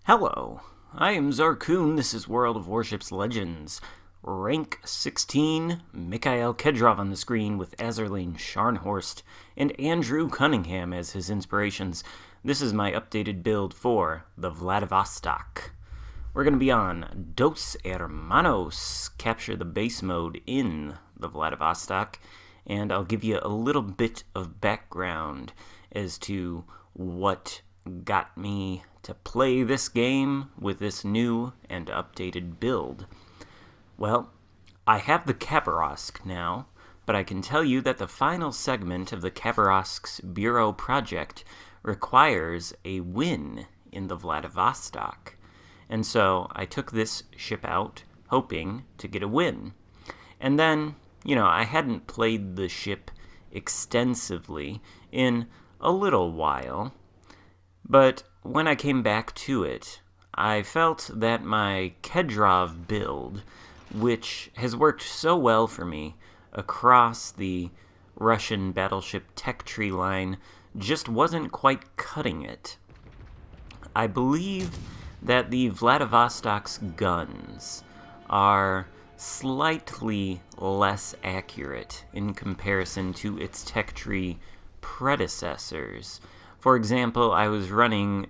Hello, I am Xarkun. This is World of Warships Legends. Rank 16, Mikhail Kedrov on the screen with Azerlane Scharnhorst and Andrew Cunningham as his inspirations. This is my updated build for the Vladivostok. We're going to be on Dos Hermanos, capture the base mode in the Vladivostok, and I'll give you a little bit of background as to what got me to play this game with this new and updated build. Well, I have the Khabarovsk now, but I can tell you that the final segment of the Khabarovsk's Bureau project requires a win in the Vladivostok. And so I took this ship out, hoping to get a win. And then, I hadn't played the ship extensively in a little while, but when I came back to it, I felt that my Kedrov build, which has worked so well for me across the Russian battleship tech tree line, just wasn't quite cutting it. I believe that the Vladivostok's guns are slightly less accurate in comparison to its tech tree predecessors. For example, I was running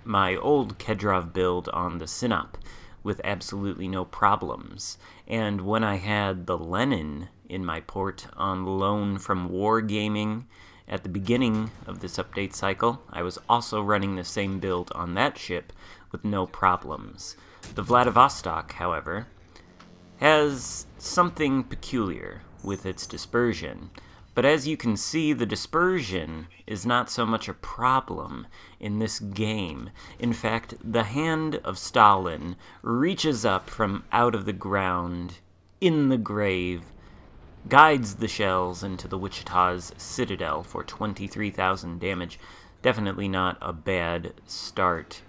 my old Kedrov build on the Sinop with absolutely no problems, and when I had the Lenin in my port on loan from Wargaming at the beginning of this update cycle, I was also running the same build on that ship with no problems. The Vladivostok, however, has something peculiar with its dispersion. But as you can see, the dispersion is not so much a problem in this game. In fact, the hand of Stalin reaches up from out of the ground, in the grave, guides the shells into the Wichita's citadel for 23,000 damage. Definitely not a bad start.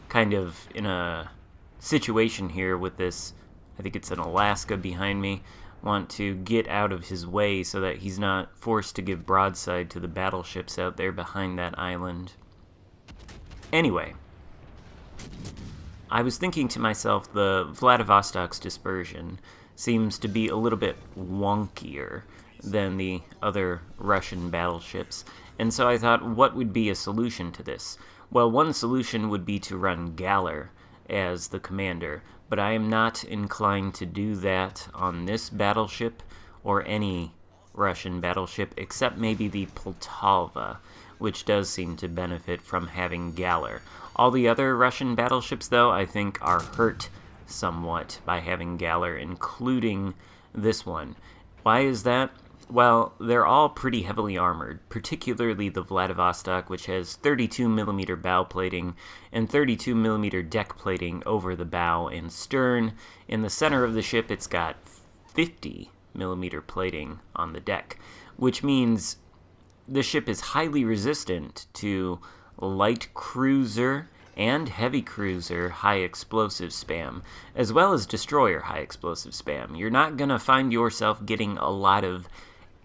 Kind of in a situation here with this, I think it's an Alaska behind me, want to get out of his way so that he's not forced to give broadside to the battleships out there behind that island. Anyway, I was thinking to myself, the Vladivostok's dispersion seems to be a little bit wonkier than the other Russian battleships, and so I thought, what would be a solution to this? Well, one solution would be to run Galler as the commander, but I am not inclined to do that on this battleship or any Russian battleship, except maybe the Poltava, which does seem to benefit from having Galler. All the other Russian battleships, though, I think are hurt somewhat by having Galler, including this one. Why is that? Well, they're all pretty heavily armored, particularly the Vladivostok, which has 32mm bow plating and 32mm deck plating over the bow and stern. In the center of the ship, it's got 50mm plating on the deck, which means the ship is highly resistant to light cruiser and heavy cruiser high explosive spam, as well as destroyer high explosive spam. You're not going to find yourself getting a lot of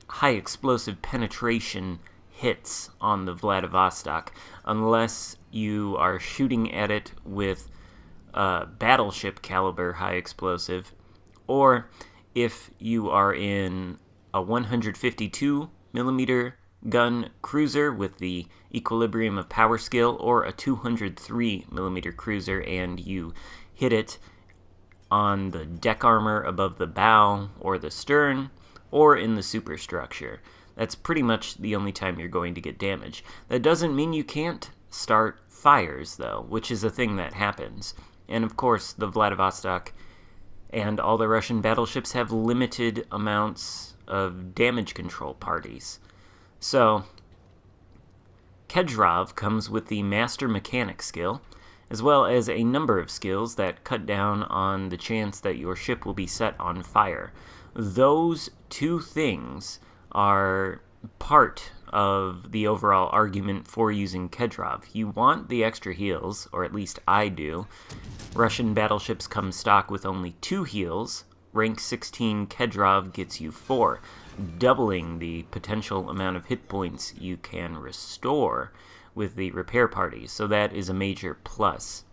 high explosive penetration hits on the Vladivostok unless you are shooting at it with battleship caliber high explosive, or if you are in a 152mm gun cruiser with the equilibrium of power skill, or a 203mm cruiser and you hit it on the deck armor above the bow or the stern, or in the superstructure. That's pretty much the only time you're going to get damage. That doesn't mean you can't start fires, though, which is a thing that happens. And of course, the Vladivostok and all the Russian battleships have limited amounts of damage control parties. So, Kedrov comes with the Master Mechanic skill, as well as a number of skills that cut down on the chance that your ship will be set on fire. Those two things are part of the overall argument for using Kedrov. You want the extra heals, or at least I do. Russian battleships come stock with only 2 heals. Rank 16 Kedrov gets you 4, doubling the potential amount of hit points you can restore with the repair parties, so that is a major plus.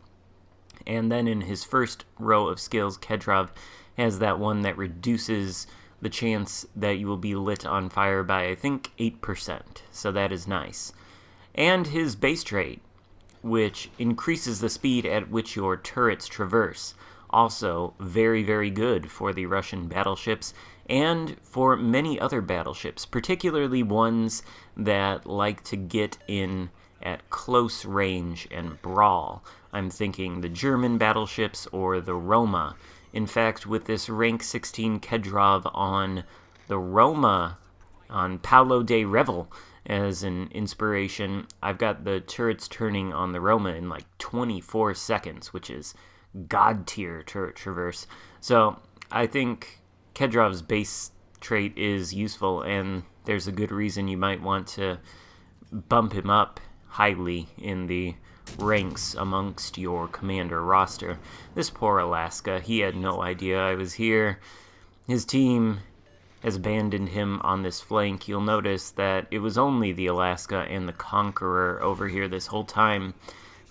And then in his first row of skills, Kedrov has that one that reduces the chance that you will be lit on fire by, I think, 8%. So that is nice. And his base trait, which increases the speed at which your turrets traverse. Also very, very good for the Russian battleships and for many other battleships, particularly ones that like to get in at close range and brawl. I'm thinking the German battleships or the Roma. In fact, with this rank 16 Kedrov on the Roma, on Paolo de Revel as an inspiration, I've got the turrets turning on the Roma in like 24 seconds, which is god tier turret traverse. So I think Kedrov's base trait is useful, and there's a good reason you might want to bump him up highly in the ranks amongst your commander roster. This poor Alaska, he had no idea I was here. His team has abandoned him on this flank. You'll notice that it was only the Alaska and the Conqueror over here this whole time.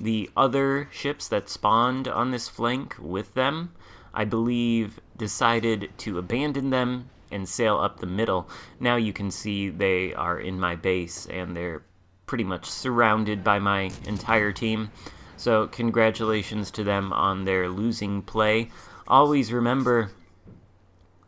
The other ships that spawned on this flank with them, I believe, decided to abandon them and sail up the middle. Now you can see they are in my base, and they're pretty much surrounded by my entire team. So congratulations to them on their losing play. Always remember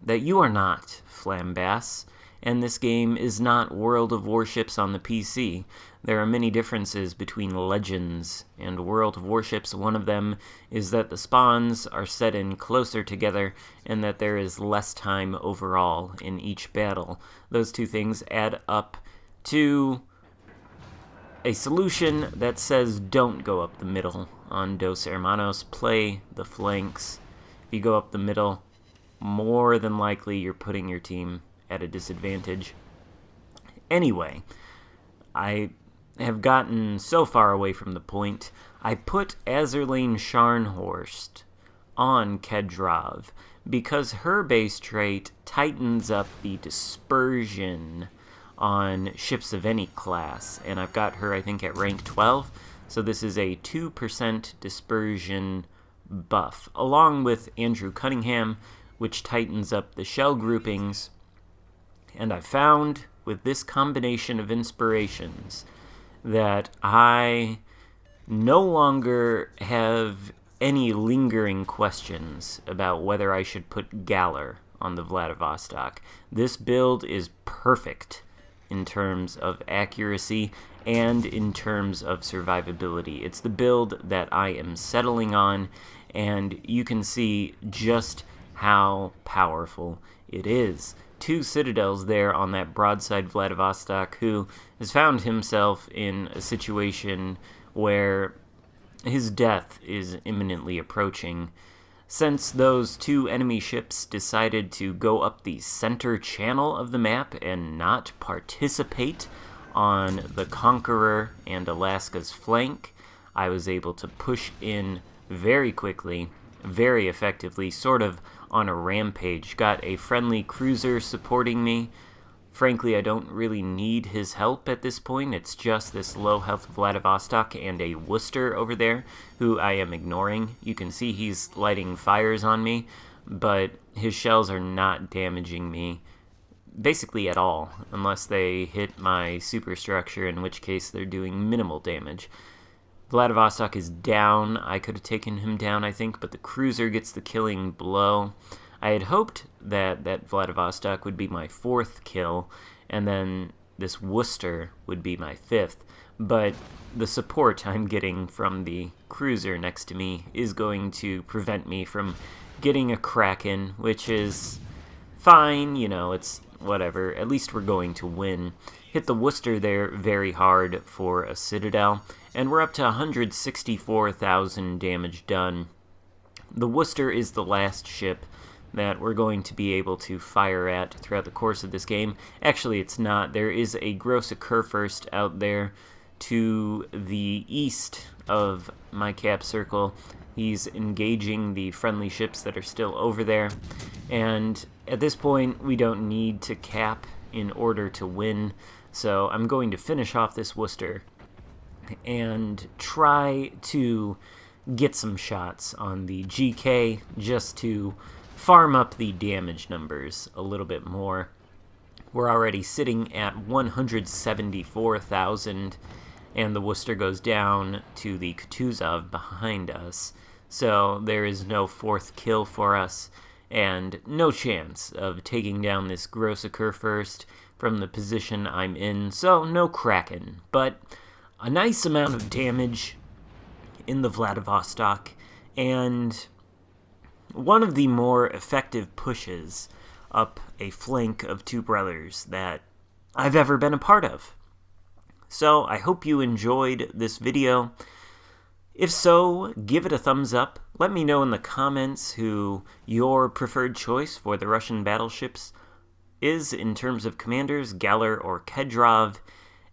that you are not Flambass, and this game is not World of Warships on the PC. There are many differences between Legends and World of Warships. One of them is that the spawns are set in closer together and that there is less time overall in each battle. Those two things add up to a solution that says don't go up the middle on Dos Hermanos. Play the flanks. If you go up the middle, more than likely you're putting your team at a disadvantage. Anyway, I have gotten so far away from the point. I put Azerlane Scharnhorst on Kedrov because her base trait tightens up the dispersion on ships of any class, and I've got her, I think, at rank 12, so this is a 2% dispersion buff, along with Andrew Cunningham, which tightens up the shell groupings. And I found, with this combination of inspirations, that I no longer have any lingering questions about whether I should put Galler on the Vladivostok. This build is perfect in terms of accuracy and in terms of survivability. It's the build that I am settling on, and you can see just how powerful it is. Two citadels there on that broadside Vladivostok, who has found himself in a situation where his death is imminently approaching. Since those two enemy ships decided to go up the center channel of the map and not participate on the Conqueror and Alaska's flank, I was able to push in very quickly, very effectively, sort of on a rampage. Got a friendly cruiser supporting me. Frankly, I don't really need his help at this point. It's just this low health Vladivostok and a Worcester over there, who I am ignoring. You can see he's lighting fires on me, but his shells are not damaging me basically at all, unless they hit my superstructure, in which case they're doing minimal damage. Vladivostok is down. I could have taken him down, I think, but the cruiser gets the killing blow. I had hoped that Vladivostok would be my 4th kill, and then this Worcester would be my 5th, but the support I'm getting from the cruiser next to me is going to prevent me from getting a Kraken, which is fine, you know, it's whatever. At least we're going to win. Hit the Worcester there very hard for a Citadel, and we're up to 164,000 damage done. The Worcester is the last ship that we're going to be able to fire at throughout the course of this game. Actually, it's not. There is a Grosse Kurfürst out there to the east of my cap circle. He's engaging the friendly ships that are still over there. And at this point, we don't need to cap in order to win. So I'm going to finish off this Worcester and try to get some shots on the GK just to farm up the damage numbers a little bit more. We're already sitting at 174,000, and the Worcester goes down to the Kutuzov behind us. So there is no fourth kill for us, and no chance of taking down this Grossaker first from the position I'm in, so no Kraken. But a nice amount of damage in the Vladivostok, and one of the more effective pushes up a flank of Two Brothers that I've ever been a part of. So I hope you enjoyed this video. If so, give it a thumbs up. Let me know in the comments who your preferred choice for the Russian battleships is in terms of commanders, Galler or Kedrov,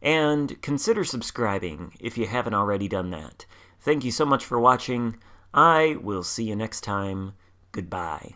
and consider subscribing if you haven't already done that. Thank you so much for watching. I will see you next time. Goodbye.